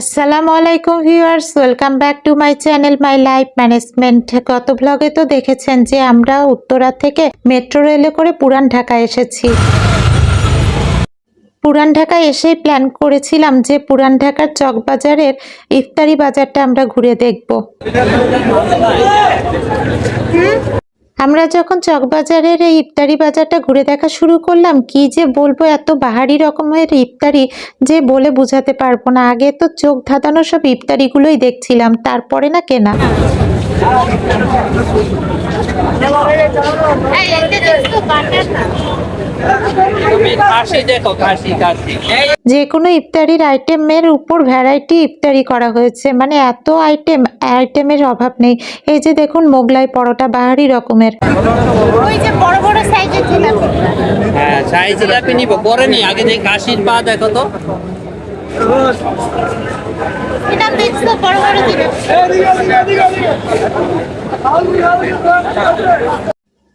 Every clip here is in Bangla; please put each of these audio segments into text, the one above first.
আসসালামু আলাইকুম viewers, welcome back to my channel my life management. গত ব্লগে তো দেখেছেন যে আমরা উত্তরা থেকে মেট্রো রেলে করে পুরান ঢাকা এসেছি। পুরান ঢাকায় এসেই প্ল্যান করেছিলাম যে পুরান ঢাকার চকবাজারের ইফতারি বাজারটা আমরা ঘুরে দেখব। আমরা যখন চকবাজারের এই ইফতারি বাজারটা ঘুরে দেখা শুরু করলাম, কি যে বলবো, এত বাহারি রকমের ইফতারি যে বলে বোঝাতে পারবো না। আগে তো চোখ ধাঁধানো সব ইফতারিগুলোই দেখছিলাম, তারপরে না কেনা। যে কোনো ইফতারির আইটেমের উপর ভ্যারাইটি ইফতারি করা হয়েছে, মানে এত আইটেমের অভাব নেই। এই যে দেখুন মোগলাই পরোটা বাহারি রকমের। ওই যে বড় বড় সাইজের জিলাপি। হ্যাঁ, সাইজ জিলাপি নিব, পরে নি, আগে যে কাশির পা দেখো তো। এটা দেখছো বড় বড় জিলাপি।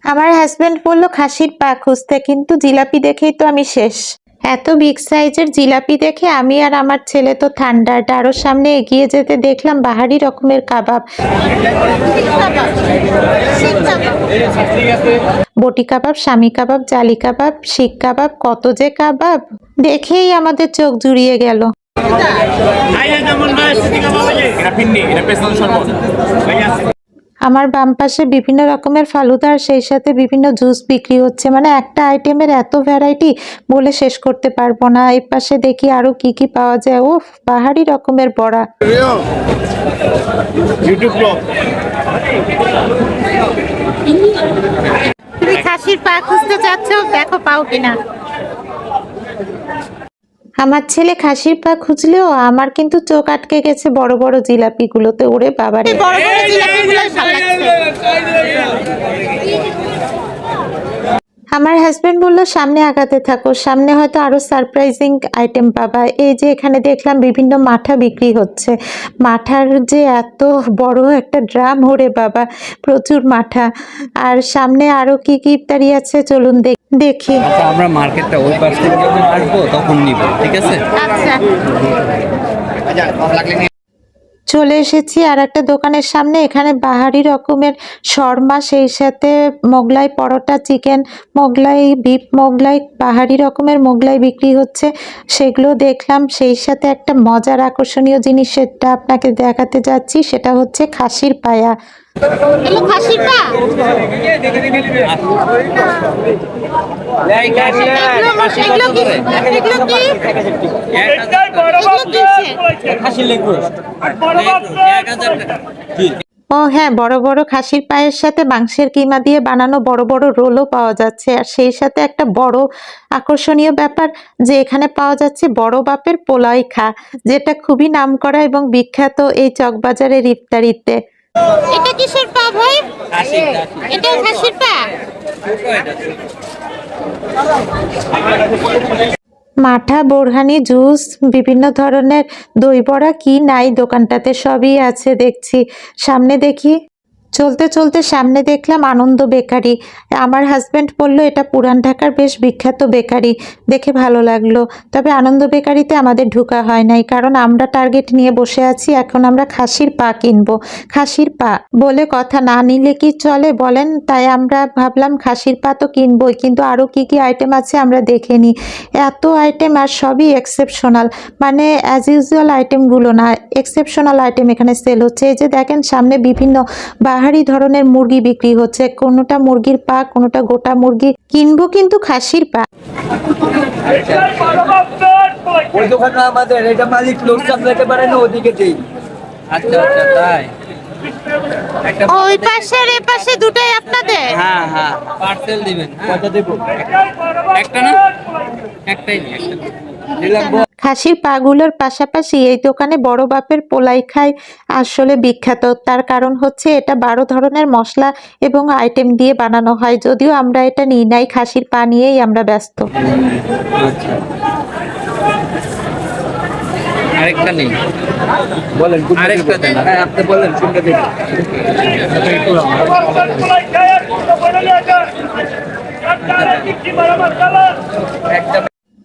আমার হাজবেন্ড বলল খাসির পা খুঁজতে, কিন্তু জিলাপি দেখেই তো আমি শেষ। এত বিগ সাইজের জিলাপি দেখে আমি আর আমার ছেলে তো থান্ডার্ড। আরো সামনে এগিয়ে যেতে দেখলাম বাহারি রকমের কাবাব, বটি কাবাব, স্বামী কাবাব, জালি কাবাব, শিক কাবাব, কত যে কাবাব, দেখেই আমাদের চোখ জুড়িয়ে গেল। আমার বাম পাশে বিভিন্ন রকমের ফালুদা আর সেই সাথে বিভিন্ন জুস বিক্রি হচ্ছে, মানে একটা আইটেমের এত ভ্যারাইটি বলে শেষ করতে পারবো না। এই পাশে দেখি আরো কি কি পাওয়া যায়। ও বাহারি রকমের বড়া। তুমি খাসির পা খুঁজতে চাচ্ছ, দেখো পাও কিনা। আমার ছেলে খাসির পা খুঁজলেও আমার কিন্তু চোখ আটকে গেছে বড় বড় জিলাপিগুলোতে। ওরে বাবারে, বড় বড় জিলাপিগুলো ভালো লাগছে। আমার হাজবেন্ড বললো সামনে আগাতে থাকো, সামনে হয়তো আরো সারপ্রাইজিং আইটেম পাবা। এই যে এখানে দেখলাম বিভিন্ন মাঠা বিক্রি হচ্ছে। মাঠার যে এত বড় একটা ড্রাম, ওরে বাবা, প্রচুর মাঠা। আর সামনে আরো কি কি ইফতারি আছে, চলুন দেখি। আমরা মার্কেটটা ওই পাশ থেকে যখন আসবো তখন নিব, ঠিক আছে? আচ্ছা, চলে এসেছি আর একটা দোকানের সামনে। এখানে বাহারি রকমের শর্মা, সেই সাথে মোগলাই পরোটা, চিকেন মোগলাই, বিফ মোগলাই, বাহারি রকমের মোগলাই বিক্রি হচ্ছে, সেগুলো দেখলাম। সেই সাথে একটা মজার আকর্ষণীয় জিনিস, সেটা আপনাকে দেখাতে যাচ্ছি, সেটা হচ্ছে খাসির পায়া। এগুলো খাসির পা। এগুলো কি? ও হ্যাঁ, বড় বড় খাসির পায়ের সাথে মাংসের কিমা দিয়ে বানানো বড় বড় রোলও পাওয়া যাচ্ছে। আর সেই সাথে একটা বড় আকর্ষণীয় ব্যাপার যে এখানে পাওয়া যাচ্ছে বড় বাপের পোলাই খা, যেটা খুবই নামকরা এবং বিখ্যাত এই চকবাজারের ইফতারিতে। এটা কিসের পা ভাই? এটা খাসির পা। মাঠা, বোরহানি, জুস, বিভিন্ন ধরনের দই বড়া, কি নাই দোকানটাতে, সবই আছে দেখছি। সামনে দেখি, চলতে চলতে সামনে দেখলাম আনন্দ বেকারি। আমার হাজবেন্ড বলল এটা পুরান ঢাকার বেশ বিখ্যাত বেকারি, দেখে ভালো লাগলো। তবে আনন্দ বেকারিতে আমাদের ঢোকা হয় নাই, কারণ আমরা টার্গেট নিয়ে বসে আছি। এখন আমরা খাসির পা কিনবো। খাসির পা বলে কথা, না নিলে কি চলে বলেন? তাই আমরা ভাবলাম খাসির পা তো কিনবই, কিন্তু আরও কি কি আইটেম আছে আমরা দেখে নিই। এত আইটেম, আর সবই এক্সেপশনাল, মানে অ্যাজ ইউজুয়াল আইটেমগুলো না, এক্সেপশনাল আইটেম এখানে সেল হচ্ছে। এই যে দেখেন সামনে বিভিন্ন বাহারি ধরনের মুরগি বিক্রি হচ্ছে, কোনোটা মুরগির পা, কোনোটা গোটা মুরগি। কিনবো কিন্তু খাসির পা। ওই দোকানটা আমাদের, এটা মালিক লোক সামলাতে পারে না, ওদিকে দেই। আচ্ছা আচ্ছা, তাই? একটা ওই পাশের এই পাশে দুটাই আপনাদের? হ্যাঁ হ্যাঁ, পার্সেল দিবেন। কয়টা দেবো? একটা না, একটাই দিলাম। খাসির পাগুলোর পাশাপাশি এই দোকানে বড় বাপের পোলাই খাই আসলে বিখ্যাত। তার কারণ হচ্ছে এটা 12 ধরনের মশলা এবং আইটেম দিয়ে বানানো হয়। যদিও আমরা এটা নিই নাই, খাসির পা নিয়েই আমরা ব্যস্ত। আরেকটা নেই, বলেন আরেকটা দেন। হ্যাঁ, আপনি বলেন কোনটা দেবেন। একটা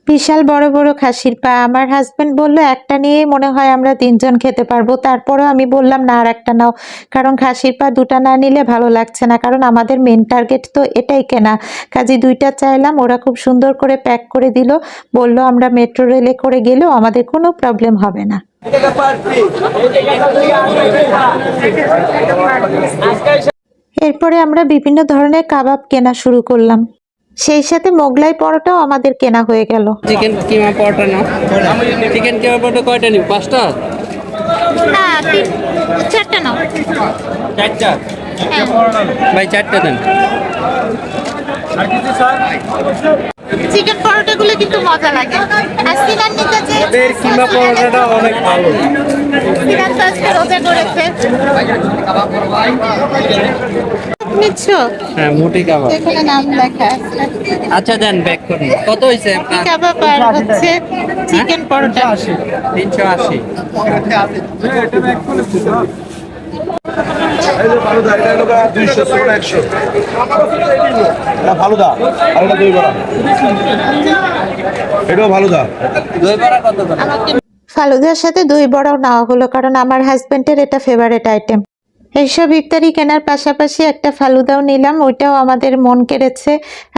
বিশাল বড় বড় খাসির পা। আমার হাজবেন্ড বলল একটা নিয়েই মনে হয় আমরা 3 জন খেতে পারবো। তারপরেও আমি বললাম না, আর একটা নাও, কারণ খাসির পা দুটা না নিলে ভালো লাগছে না, কারণ আমাদের মেন টার্গেট তো এটাই কেনা। কাজে 2টা চাইলাম, ওরা খুব সুন্দর করে প্যাক করে দিল, বলল আমরা মেট্রো রেলে করে গেলেও আমাদের কোনো প্রবলেম হবে না। টাকা পার পিস। এরপরে আমরা বিভিন্ন ধরনের কাবাব কেনা শুরু করলাম, সেই সাথে মোগলাই পরোটাও আমাদের কেনা হয়ে গেল। চিকেন কিমা পরোটা নাও। চিকেন কিমা পরোটা কয়টা নিব? 5টা? না 4টা নাও। 4টা? হ্যাঁ। ভাই 4টা দেন। চিকেন পরোটাগুলো কিন্তু মজা লাগে। আর সিনান নিতে চেয়েছে। কিমা পরোটাটা অনেক ভালো। সিনান তো আজকে রোজা করেছে। নিচ্ছ? হ্যাঁ, মুটি কাবাব। এখানে নাম লেখা আছে। আচ্ছা দেন, ব্যাক করুন। কত হয়েছে আপনার? কাবাব আর হচ্ছে চিকেন পরোটা। 380। এই যে ফালুদা, এটা হলো 200, ছোট 100। এটা ফালুদা, আর এটা দই বড়া। এটাও ফালুদা। দই বড়া কত করে? ফালুদার সাথে দই বড়াও নেওয়া হলো, কারণ আমার হাজবেন্ডের এটা ফেভারিট আইটেম। এইসব ইফতারি কেনার পাশাপাশি একটা ফালুদাও নিলাম, ওইটাও আমাদের মন কেড়েছে।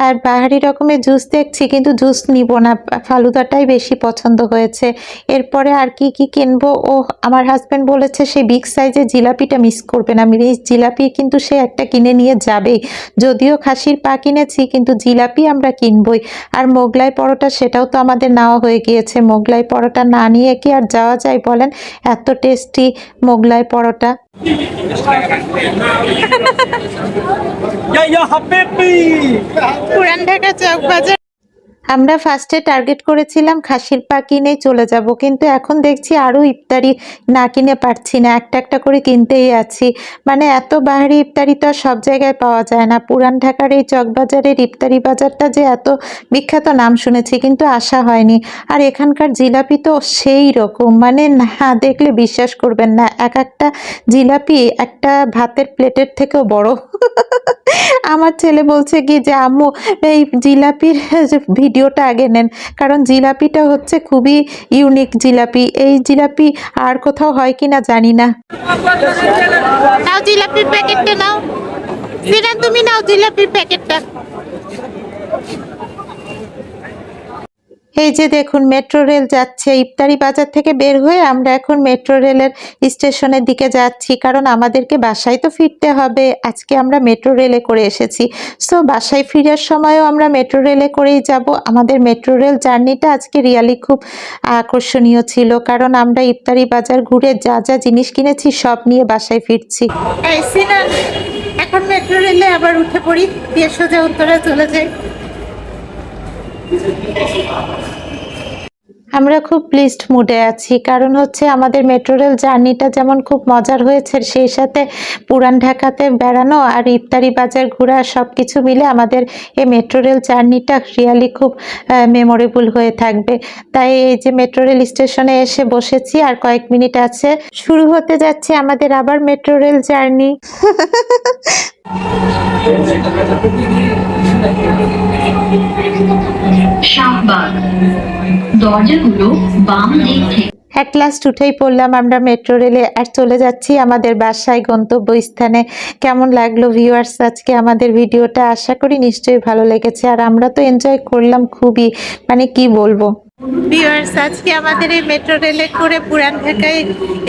আর বাহারি রকমের জুস দেখছি, কিন্তু জুস নিব না, ফালুদাটাই বেশি পছন্দ হয়েছে। এরপরে আর কি কি কিনবো, ও আমার হাজব্যান্ড বলেছে সে বিগ সাইজের জিলাপিটা মিস করবে না। আমি জিলাপি কিন্তু সে একটা কিনে নিয়ে যাবেই, যদিও খাসির পা কিনেছি কিন্তু জিলাপি আমরা কিনবই। আর মোগলাই পরোটা সেটাও তো আমাদের নেওয়া হয়ে গিয়েছে। মোগলাই পরোটা না নিয়ে কি আর যাওয়া যায় বলেন? এত টেস্টি মোগলাই পরোটা। পুরান ঢাকা চক বাজার। আমরা ফার্স্টে টার্গেট করেছিলাম খাসির পা কিনেই চলে যাব, কিন্তু এখন দেখছি আরও ইফতারি না কিনে পারছি না, একটা একটা করে কিনতেই আছি। মানে এত বাহারি ইফতারি তো আর সব জায়গায় পাওয়া যায় না। পুরান ঢাকার এই চকবাজারের ইফতারি বাজারটা যে এত বিখ্যাত নাম শুনেছি, কিন্তু আসা হয়নি। আর এখানকার জিলাপি তো সেই রকম, মানে না দেখলে বিশ্বাস করবেন না, এক একটা জিলাপি একটা ভাতের প্লেটের থেকেও বড়। আমার ছেলে বলছে কি যে আম্মু এই জিলাপির ভিডিওটা আগে নেন, কারণ জিলাপিটা হচ্ছে খুবই ইউনিক জিলাপি। এই জিলাপি আর কোথাও হয় কিনা জানি না। নাও জিলাপির প্যাকেটটা নাও। সিনান তুমি নাও জিলাপির প্যাকেটটা। এই যে দেখুন মেট্রো রেল যাচ্ছে। ইফতারি বাজার থেকে বের হয়ে আমরা এখন মেট্রো রেলের স্টেশনের দিকে যাচ্ছি, কারণ আমাদেরকে বাসায় তো ফিরতে হবে। আজকে আমরা মেট্রো রেলে করে এসেছি, সো বাসায় ফেরার সময়ও আমরা মেট্রো রেলে করেই যাব। আমাদের মেট্রো রেল জার্নিটা আজকে রিয়ালি খুব আকর্ষণীয় ছিল, কারণ আমরা ইফতারি বাজার ঘুরে যা যা জিনিস কিনেছি সব নিয়ে বাসায় ফিরছি। এই সিনান, এখন মেট্রো রেলে আবার উঠে পড়ি, দিয়ে সোজা উত্তরে চলে যাই। আমরা খুব প্লিজড মুডে আছি, কারণ হচ্ছে আমাদের মেট্রো রেল জার্নিটা যেমন খুব মজার হয়েছে, সেই সাথে পুরান ঢাকাতে বেড়ানো আর ইফতারি বাজার ঘোরা সব কিছু মিলে আমাদের এই মেট্রো রেল জার্নিটা রিয়ালি খুব মেমোরেবল হয়ে থাকবে। তাই এই যে মেট্রো রেল স্টেশনে এসে বসেছি, আর কয়েক মিনিট আছে শুরু হতে যাচ্ছে আমাদের আবার মেট্রো রেল জার্নি। শাহবাগ, দরজাগুলো বাম দিক থেকে। অ্যাট লাস্ট উঠেই পড়লাম আমরা মেট্রো রেলে, আর চলে যাচ্ছি আমাদের বাসায় গন্তব্যস্থানে। কেমন লাগলো ভিউয়ার্স আজকে আমাদের ভিডিওটা? আশা করি নিশ্চয়ই ভালো লেগেছে, আর আমরা তো এনজয় করলাম খুবই, মানে কি বলবো। ভিউয়ার্স আজকে আমাদের এই মেট্রো রেলে করে পুরান ঢাকায়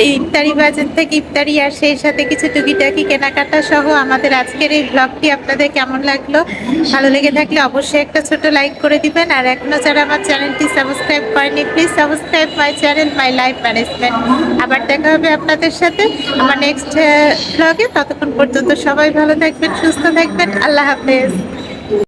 এই ইফতারি বাজার থেকে ইফতারি আর সেই সাথে কিছু টুকিটাকি কেনাকাটা সহ আমাদের আজকের এই ব্লগটি আপনাদের কেমন লাগলো? ভালো লেগে থাকলে অবশ্যই একটা ছোট লাইক করে দিবেন, আর এখনো যারা আমার চ্যানেলটি সাবস্ক্রাইব করেনি please subscribe my channel my life management. আবার দেখা হবে আপনাদের সাথে আমার নেক্সট ব্লগে। ততক্ষণ পর্যন্ত সবাই ভালো থাকবেন, সুস্থ থাকবেন। আল্লাহ হাফেজ।